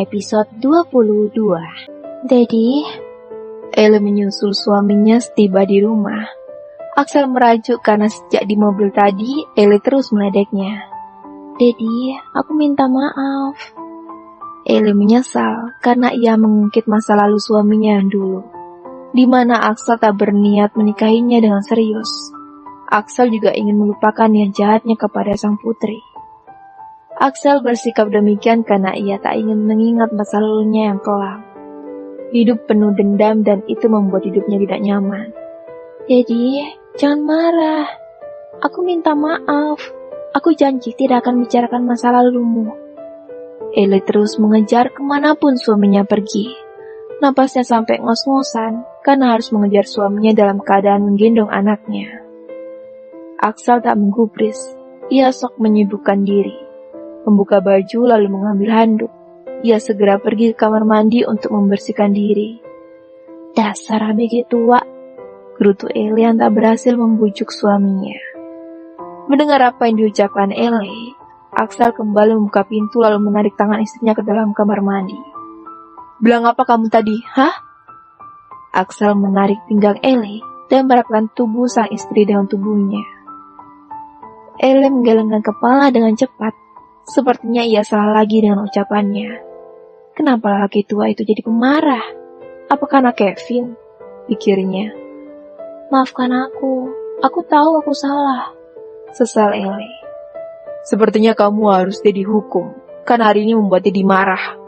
episode 22. Daddy, Ellie menyusul suaminya setiba di rumah. Axel merajuk karena sejak di mobil tadi, Ellie terus meledeknya. Daddy, aku minta maaf. Ellie menyesal karena ia mengungkit masa lalu suaminya yang dulu, di mana Axel tak berniat menikahinya dengan serius. Axel juga ingin melupakan niat jahatnya kepada sang putri. Axel bersikap demikian karena ia tak ingin mengingat masa lalunya yang kelam. Hidup penuh dendam dan itu membuat hidupnya tidak nyaman. Daddy, jangan marah. Aku minta maaf. Aku janji tidak akan bicarakan masa lalumu. Ellie terus mengejar kemanapun suaminya pergi. Napasnya sampai ngos-ngosan karena harus mengejar suaminya dalam keadaan menggendong anaknya. Axel tak menggubris. Ia sok menyibukkan diri. Membuka baju lalu mengambil handuk. Ia segera pergi ke kamar mandi untuk membersihkan diri. Dasar ABG tua, gerutu Ellie yang tak berhasil membujuk suaminya. Mendengar apa yang diucapkan Ellie, Axel kembali membuka pintu lalu menarik tangan istrinya ke dalam kamar mandi. Bilang apa kamu tadi, hah? Axel menarik pinggang Ellie dan merakkan tubuh sang istri dengan tubuhnya. Ellie menggelengkan kepala dengan cepat. Sepertinya ia salah lagi dengan ucapannya. Kenapa laki tua itu jadi pemarah? Apa karena Kevin? Pikirnya. Maafkan aku tahu aku salah. Sesal Ellie. Sepertinya kamu harus dihukum, karena hari ini membuat Daddy marah.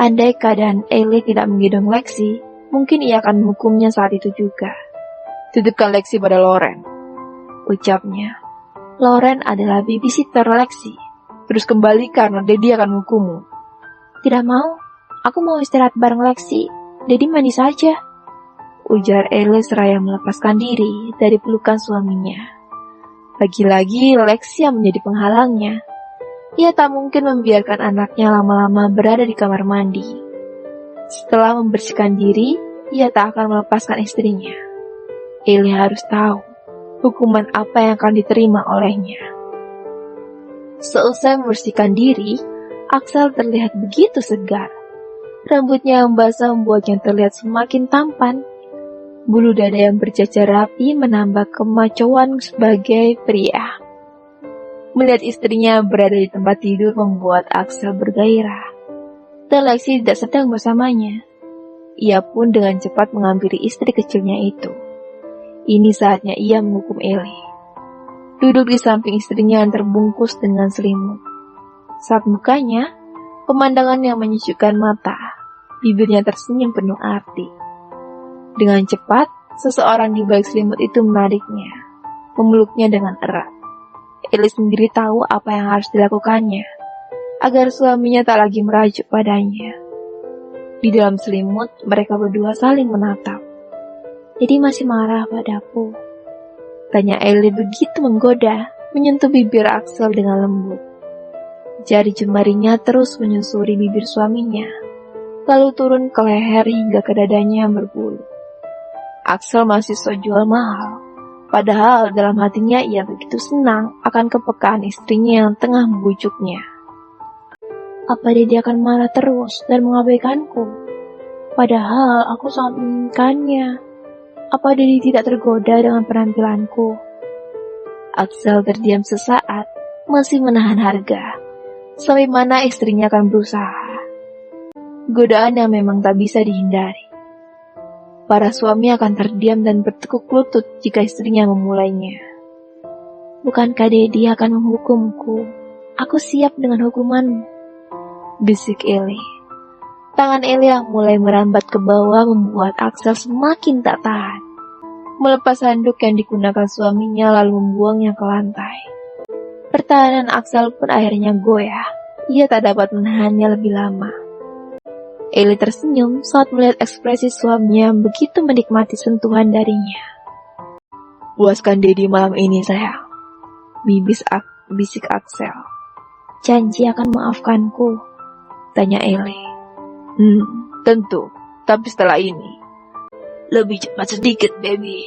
Andai keadaan Ellie tidak menggendong Lexi, mungkin ia akan menghukumnya saat itu juga. Titipkan Lexi pada Loren, ucapnya. Loren adalah babysitter Lexi. Terus kembali karena Daddy akan menghukummu. Tidak mau, aku mau istirahat bareng Lexi. Daddy mandi saja, ujar Ellie seraya melepaskan diri dari pelukan suaminya. Lagi-lagi Lexi yang menjadi penghalangnya. Ia tak mungkin membiarkan anaknya lama-lama berada di kamar mandi. Setelah membersihkan diri, ia tak akan melepaskan istrinya. Ellie harus tahu hukuman apa yang akan diterima olehnya. Seusai membersihkan diri, Axel terlihat begitu segar. Rambutnya yang basah membuatnya terlihat semakin tampan. Bulu dada yang berjajar rapi menambah kemacoan sebagai pria. Melihat istrinya berada di tempat tidur membuat Axel bergairah. Dan Lexi tidak sedang bersamanya. Ia pun dengan cepat menghampiri istri kecilnya itu. Ini saatnya ia menghukum Ellie. Duduk di samping istrinya yang terbungkus dengan selimut. Saat mukanya, pemandangan yang menyejukkan mata, bibirnya tersenyum penuh arti. Dengan cepat, seseorang di balik selimut itu menariknya, memeluknya dengan erat. Ellie sendiri tahu apa yang harus dilakukannya, agar suaminya tak lagi merajuk padanya. Di dalam selimut, mereka berdua saling menatap. Jadi masih marah padaku? Tanya Ellie begitu menggoda, menyentuh bibir Axel dengan lembut. Jari jemarinya terus menyusuri bibir suaminya, lalu turun ke leher hingga ke dadanya yang berbulu. Axel masih sok jual mahal, padahal dalam hatinya ia begitu senang akan kepekaan istrinya yang tengah membujuknya. Apa dia akan marah terus dan mengabaikanku? Padahal aku sangat menginginkannya. Apa Daddy tidak tergoda dengan penampilanku? Axel terdiam sesaat, masih menahan harga. Sampai mana istrinya akan berusaha. Godaan yang memang tak bisa dihindari. Para suami akan terdiam dan bertekuk lutut jika istrinya memulainya. Bukankah Daddy akan menghukumku? Aku siap dengan hukumanmu, bisik Ellie. Tangan Ellie yang mulai merambat ke bawah membuat Axel semakin tak tahan. Melepas handuk yang digunakan suaminya lalu membuangnya ke lantai. Pertahanan Axel pun akhirnya goyah. Ia tak dapat menahannya lebih lama. Ellie tersenyum saat melihat ekspresi suaminya yang begitu menikmati sentuhan darinya. Puaskan Daddy malam ini, sayang, bisik Axel. Janji akan memaafkanku, tanya Ellie. Tentu, tapi setelah ini. Lebih cepat sedikit, baby,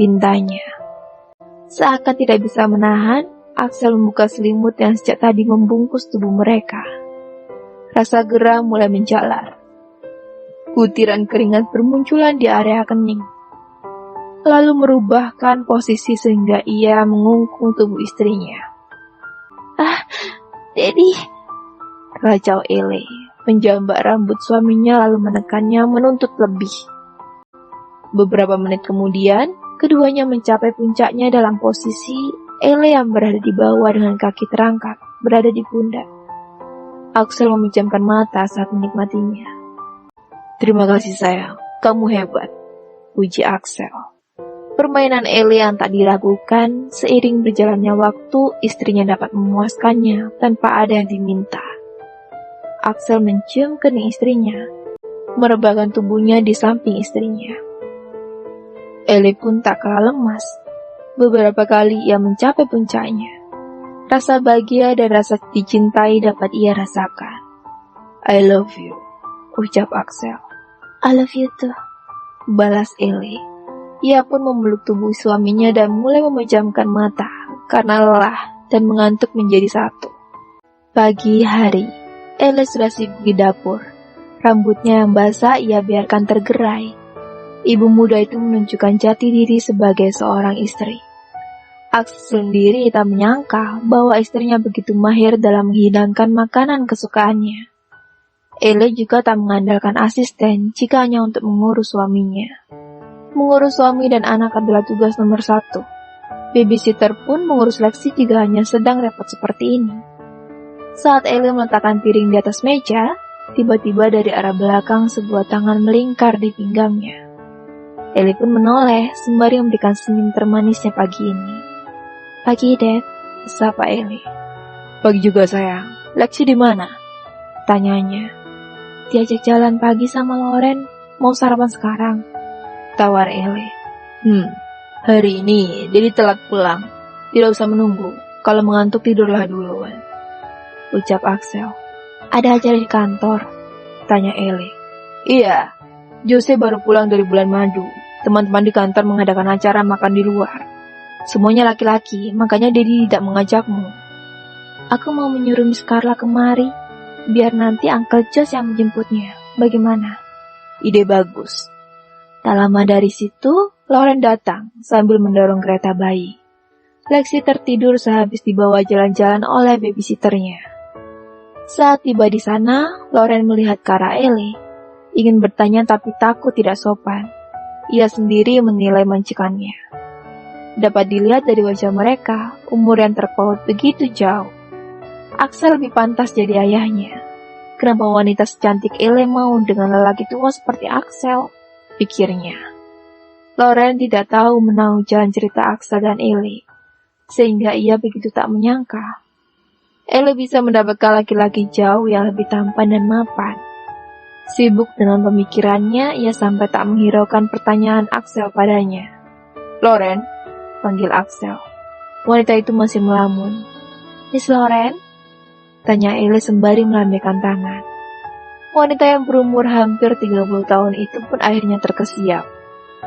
pintanya. Seakan tidak bisa menahan, Axel membuka selimut yang sejak tadi membungkus tubuh mereka. Rasa geram mulai menjalar. Butiran keringat bermunculan di area kening, lalu merubahkan posisi sehingga ia mengungkung tubuh istrinya. "Ah, Daddy," racau Ele, menjambak rambut suaminya lalu menekannya menuntut lebih. Beberapa menit kemudian, keduanya mencapai puncaknya dalam posisi Ele yang berada di bawah dengan kaki terangkat, berada di pundak. Axel memejamkan mata saat menikmatinya. "Terima kasih sayang, kamu hebat," puji Axel. Permainan Ele yang tak diragukan, seiring berjalannya waktu, istrinya dapat memuaskannya tanpa ada yang diminta. Axel mencium kening istrinya, merebahkan tubuhnya di samping istrinya. Ele pun tak kalah lemas. Beberapa kali ia mencapai puncaknya. Rasa bahagia dan rasa dicintai dapat ia rasakan. "I love you," ucap Axel. "I love you too," balas Ele. Ia pun memeluk tubuh suaminya dan mulai memejamkan mata karena lelah dan mengantuk menjadi satu. Pagi hari, Ele sudah sibuk di dapur. Rambutnya yang basah ia biarkan tergerai. Ibu muda itu menunjukkan jati diri sebagai seorang istri. Axel sendiri tak menyangka bahwa istrinya begitu mahir dalam menghidangkan makanan kesukaannya. Ele juga tak mengandalkan asisten jika hanya untuk mengurus suaminya. Mengurus suami dan anak adalah tugas nomor 1. Babysitter pun mengurus Lexi jika hanya sedang repot seperti ini. Saat Ele meletakkan piring di atas meja, tiba-tiba dari arah belakang sebuah tangan melingkar di pinggangnya. Ele pun menoleh sembari memberikan senyum termanisnya pagi ini. "Pagi, Dad," sapa Ele. "Pagi juga sayang. Lexi di mana?" tanyanya. "Diajak jalan pagi sama Loren. Mau sarapan sekarang," tawar Ele. Hari ini jadi telat pulang. Tidak usah menunggu. Kalau mengantuk tidurlah duluan," ucap Axel. "Ada acara di kantor?" tanya Ele. "Iya, Jose baru pulang dari bulan madu. Teman-teman di kantor mengadakan acara makan di luar. Semuanya laki-laki, makanya Daddy tidak mengajakmu." "Aku mau menyuruh Miss Carla kemari, biar nanti Uncle Josh yang menjemputnya. Bagaimana?" "Ide bagus." Tak lama dari situ, Loren datang sambil mendorong kereta bayi. Lexi tertidur sehabis dibawa jalan-jalan oleh babysitternya. Saat tiba di sana, Loren melihat ke arah Ele. Ingin bertanya tapi takut tidak sopan. Ia sendiri menilai majikannya. Dapat dilihat dari wajah mereka, umur yang terpaut begitu jauh. Axel lebih pantas jadi ayahnya. Kenapa wanita secantik Ele mau dengan lelaki tua seperti Axel? Pikirnya. Loren tidak tahu menahu jalan cerita Axel dan Ele, sehingga ia begitu tak menyangka Ele bisa mendapatkan laki-laki jauh yang lebih tampan dan mapan. Sibuk dengan pemikirannya, ia sampai tak menghiraukan pertanyaan Axel padanya. "Loren," panggil Axel. Wanita itu masih melamun. "Miss Loren?" tanya Ele sembari melambaikan tangan. Wanita yang berumur hampir 30 tahun itu pun akhirnya terkesiap.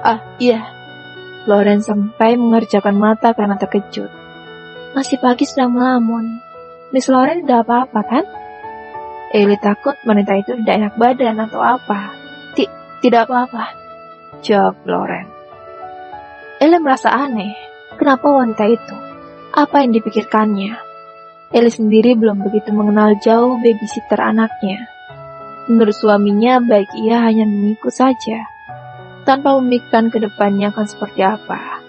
"Ah, iya." Loren sampai mengerjakan mata karena terkejut. "Masih pagi sudah melamun. Miss Loren udah apa-apa kan?" Ele takut wanita itu tidak enak badan atau apa. Tidak apa-apa," jawab Loren. Ele merasa aneh. Kenapa wanita itu? Apa yang dipikirkannya? Ele sendiri belum begitu mengenal jauh babysitter anaknya. Menurut suaminya, baik ia hanya mengikut saja, tanpa memikirkan ke depannya akan seperti apa.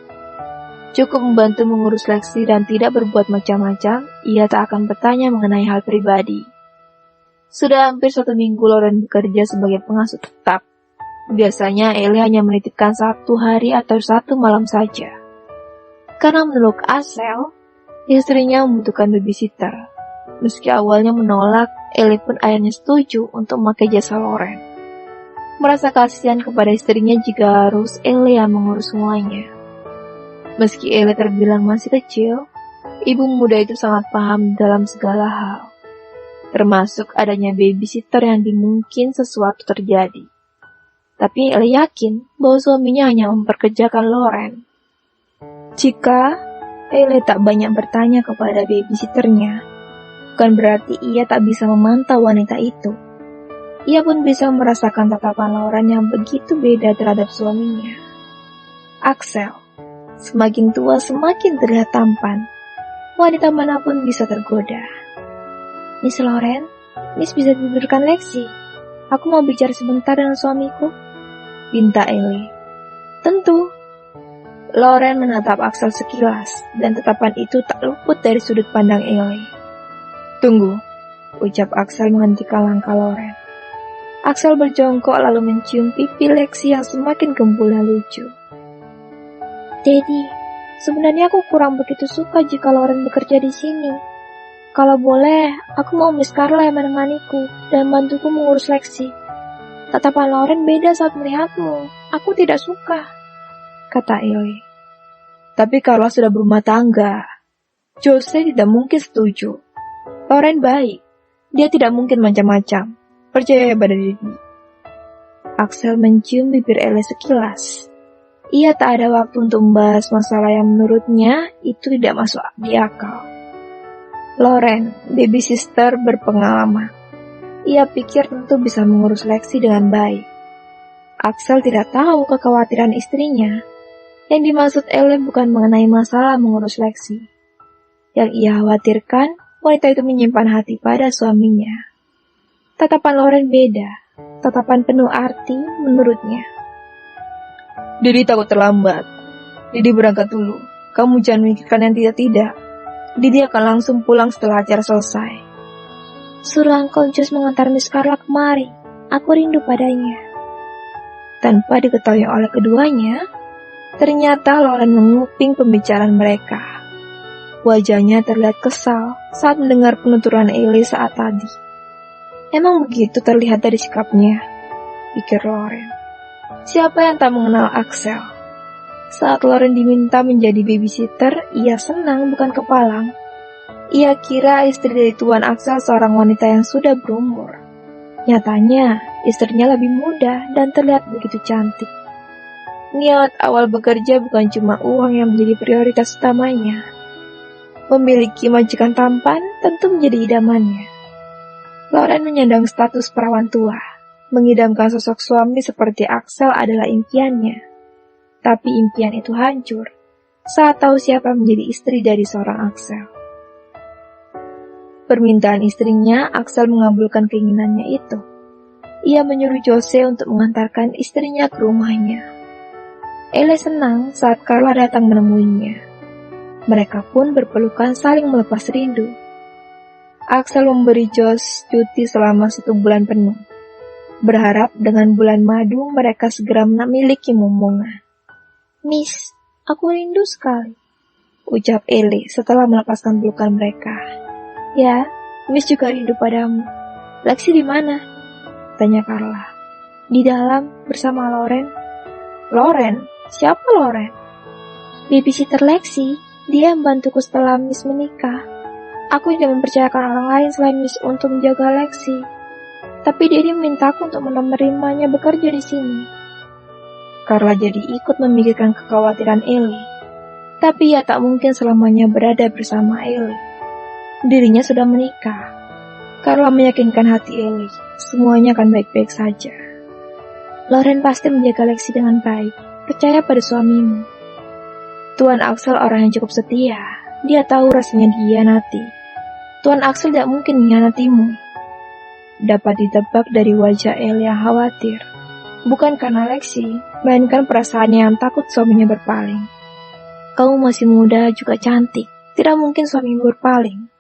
Cukup membantu mengurus Lexi dan tidak berbuat macam-macam, ia tak akan bertanya mengenai hal pribadi. Sudah hampir 1 minggu Loren bekerja sebagai pengasuh tetap. Biasanya Ele hanya menitipkan 1 hari atau 1 malam saja. Karena menurut Axel, istrinya membutuhkan babysitter. Meski awalnya menolak, Ele pun akhirnya setuju untuk memakai jasa Loren. Merasa kasihan kepada istrinya jika harus Ele yang mengurus semuanya. Meski Ele terbilang masih kecil, ibu muda itu sangat paham dalam segala hal, termasuk adanya babysitter yang dimungkin sesuatu terjadi. Tapi Ele yakin bahwa suaminya hanya memperkerjakan Loren. Jika Ele tak banyak bertanya kepada babysitternya, bukan berarti ia tak bisa memantau wanita itu. Ia pun bisa merasakan tatapan Lauren yang begitu beda terhadap suaminya. Axel, semakin tua semakin terlihat tampan. Wanita manapun bisa tergoda. Miss Lauren, Miss bisa tidurkan Lexi. Aku mau bicara sebentar dengan suamiku, pinta Ellie. Tentu. Lauren menatap Axel sekilas, dan tatapan itu tak luput dari sudut pandang Ellie. Tunggu, ucap Axel menghentikan langkah Lauren. Axel berjongkok lalu mencium pipi Lexi yang semakin gembul dan lucu. Daddy, sebenarnya aku kurang begitu suka jika Lauren bekerja di sini. Kalau boleh, aku mau Miss Carla yang menemaniku dan bantuku mengurus Lexi. Tatapan Lauren beda saat melihatmu. Aku tidak suka, kata Ellie. Tapi Carla sudah berumah tangga. Jose tidak mungkin setuju. Lauren baik. Dia tidak mungkin macam-macam. Percaya pada diri. Axel mencium bibir Ellie sekilas. Ia tak ada waktu untuk membahas masalah yang menurutnya itu tidak masuk di akal. Lauren, baby sister berpengalaman. Ia pikir tentu bisa mengurus Lexi dengan baik. Axel tidak tahu kekhawatiran istrinya. Yang dimaksud Ellie bukan mengenai masalah mengurus Lexi. Yang ia khawatirkan, wanita itu menyimpan hati pada suaminya. Tatapan Lauren beda, tatapan penuh arti menurutnya. Didi takut terlambat. Didi berangkat dulu. Kamu jangan memikirkan yang tidak-tidak. Didi akan langsung pulang setelah acara selesai. Suruh Uncle Josh mengantar Miss Carla kemari. Aku rindu padanya. Tanpa diketahui oleh keduanya, ternyata Lauren menguping pembicaraan mereka. Wajahnya terlihat kesal saat mendengar penuturan Ellie saat tadi. Emang begitu terlihat dari sikapnya, pikir Lauren. Siapa yang tak mengenal Axel? Saat Lauren diminta menjadi babysitter, ia senang bukan kepalang. Ia kira istri dari Tuan Axel seorang wanita yang sudah berumur. Nyatanya, istrinya lebih muda dan terlihat begitu cantik. Niat awal bekerja bukan cuma uang yang menjadi prioritas utamanya. Memiliki majikan tampan tentu menjadi idamannya. Lauren menyandang status perawan tua. Mengidamkan sosok suami seperti Axel adalah impiannya. Tapi impian itu hancur saat tahu siapa menjadi istri dari seorang Axel. Permintaan istrinya, Axel mengabulkan keinginannya itu. Ia menyuruh Jose untuk mengantarkan istrinya ke rumahnya. Ellie senang saat Carla datang menemuinya. Mereka pun berpelukan saling melepas rindu. Axel memberi Josh cuti selama 1 bulan penuh. Berharap dengan bulan madu mereka segera memiliki momongan. Miss, aku rindu sekali, ucap Ellie setelah melepaskan pelukan mereka. Ya, Miss juga rindu padamu. Lexi di mana? Tanya Carla. Di dalam bersama Lauren. Lauren? Siapa Lauren? Babysitter Lexi. Dia membantuku setelah Miss menikah. Aku tidak mempercayakan orang lain selain Miss untuk menjaga Lexi. Tapi dia memintaku untuk menerimanya bekerja di sini. Carla jadi ikut memikirkan kekhawatiran Ellie. Tapi ia tak mungkin selamanya berada bersama Ellie. Dirinya sudah menikah. Carla meyakinkan hati Ellie, semuanya akan baik-baik saja. Lauren pasti menjaga Lexi dengan baik. Percaya pada suamimu. Tuan Axel orang yang cukup setia. Dia tahu rasanya dihianati. Tuan Axel tidak mungkin mengkhianatimu. Dapat ditebak dari wajah Ellie yang khawatir. Bukan karena Lexi, melainkan perasaannya yang takut suaminya berpaling. Kamu masih muda juga cantik. Tidak mungkin suamimu berpaling.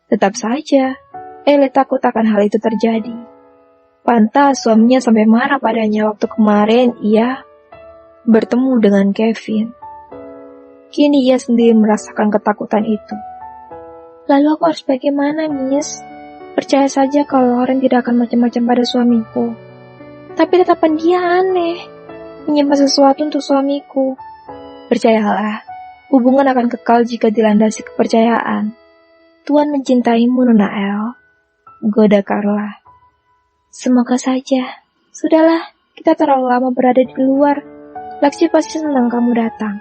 Tetap saja, Ellie takut akan hal itu terjadi. Pantas suaminya sampai marah padanya waktu kemarin ia bertemu dengan Kevin. Kini ia sendiri merasakan ketakutan itu. Lalu aku harus bagaimana, Miss? Percaya saja kalau Lauren tidak akan macam-macam pada suamiku. Tapi tetapan dia aneh. Menyimpan sesuatu untuk suamiku. Percayalah, hubungan akan kekal jika dilandasi kepercayaan. Tuhan mencintaimu, Nona El. Goda Carla. Semoga saja. Sudahlah, kita terlalu lama berada di luar. Lexi pasti senang kamu datang.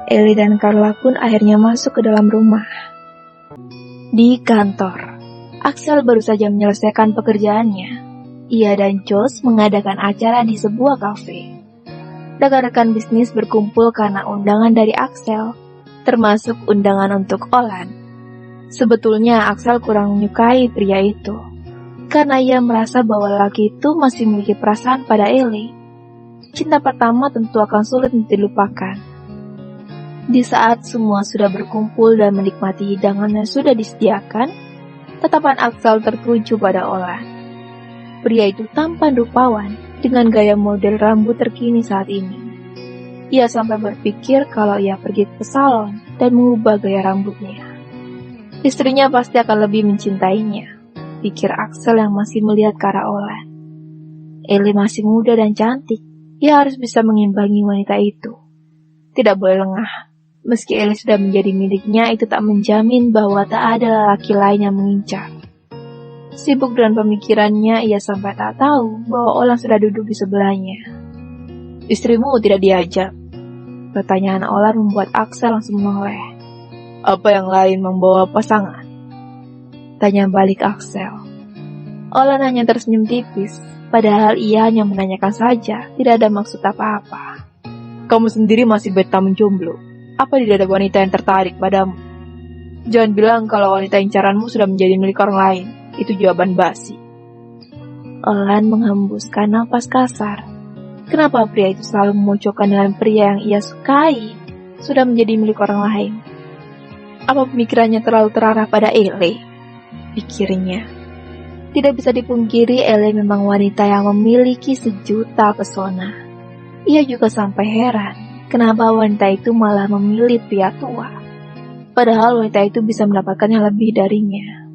Ellie dan Carla pun akhirnya masuk ke dalam rumah. Di kantor, Axel baru saja menyelesaikan pekerjaannya. Ia dan Josh mengadakan acara di sebuah kafe. Rekan-rekan bisnis berkumpul karena undangan dari Axel, termasuk undangan untuk Olan. Sebetulnya Axel kurang menyukai pria itu, karena ia merasa bahwa lelaki itu masih memiliki perasaan pada Ellie. Cinta pertama tentu akan sulit untuk dilupakan. Di saat semua sudah berkumpul dan menikmati hidangan yang sudah disediakan, tatapan Axel tertuju pada Olan. Pria itu tampan rupawan dengan gaya model rambut terkini saat ini. Ia sampai berpikir kalau ia pergi ke salon dan mengubah gaya rambutnya. Istrinya pasti akan lebih mencintainya, pikir Axel yang masih melihat ke arah Olan. Ellie masih muda dan cantik, ia harus bisa mengimbangi wanita itu. Tidak boleh lengah. Meski Ellie sudah menjadi miliknya, itu tak menjamin bahwa tak ada lelaki lain yang mengincar. Sibuk dengan pemikirannya, ia sampai tak tahu bahwa Olan sudah duduk di sebelahnya. Istrimu tidak diajak? Pertanyaan Olan membuat Axel langsung menoleh. Apa yang lain membawa pasangan? Tanya balik Axel. Olan hanya tersenyum tipis, padahal ia hanya menanyakan saja, tidak ada maksud apa-apa. Kamu sendiri masih betah menjomblo. Apa tidak ada wanita yang tertarik padamu? Jangan bilang kalau wanita incaranmu sudah menjadi milik orang lain. Itu jawaban basi. Olan menghembuskan napas kasar. Kenapa pria itu selalu memojokkan dengan pria yang ia sukai sudah menjadi milik orang lain? Apa pemikirannya terlalu terarah pada Ellie? Pikirnya. Tidak bisa dipungkiri Ellie memang wanita yang memiliki sejuta pesona. Ia juga sampai heran. Kenapa wanita itu malah memilih pria tua? Padahal wanita itu bisa mendapatkan yang lebih darinya.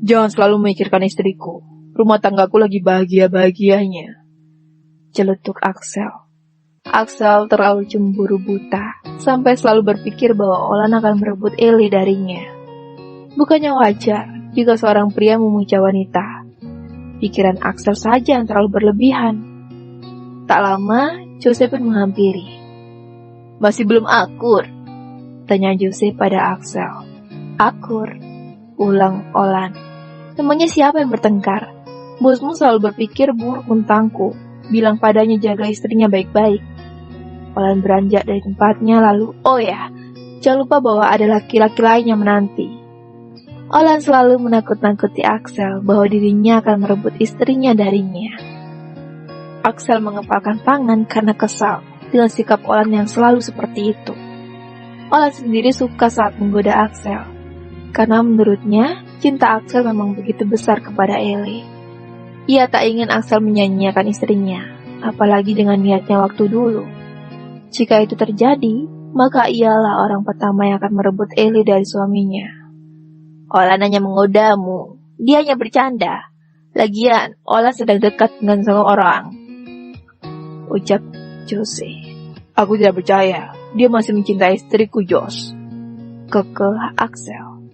Jangan selalu memikirkan istriku. Rumah tanggaku lagi bahagia-bahagianya. Celetuk Axel. Axel terlalu cemburu buta, sampai selalu berpikir bahwa Olan akan merebut Ellie darinya. Bukannya wajar jika seorang pria memuja wanita. Pikiran Axel saja yang terlalu berlebihan. Tak lama, Jose pun menghampiri. Masih belum akur? Tanya Jose pada Axel. Akur? Ulang Olan. Memangnya siapa yang bertengkar? Bosmu selalu berpikir buruk tentangku. Bilang padanya jaga istrinya baik-baik. Olan beranjak dari tempatnya lalu, oh ya, jangan lupa bahwa ada laki-laki lain yang menanti. Olan selalu menakut-nakuti Axel bahwa dirinya akan merebut istrinya darinya. Axel mengepalkan tangan karena kesal dengan sikap Olan yang selalu seperti itu. Olan sendiri suka saat menggoda Axel, karena menurutnya cinta Axel memang begitu besar kepada Ellie. Ia tak ingin Axel menyanyiakan istrinya, apalagi dengan niatnya waktu dulu. Jika itu terjadi, maka ialah orang pertama yang akan merebut Ellie dari suaminya. Olan hanya menggodamu, dia hanya bercanda. Lagian, Olan sedang dekat dengan seseorang. Ucap Jose. Aku tidak percaya, dia masih mencintai istriku, Josh. Kekeh Axel.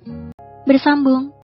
Bersambung.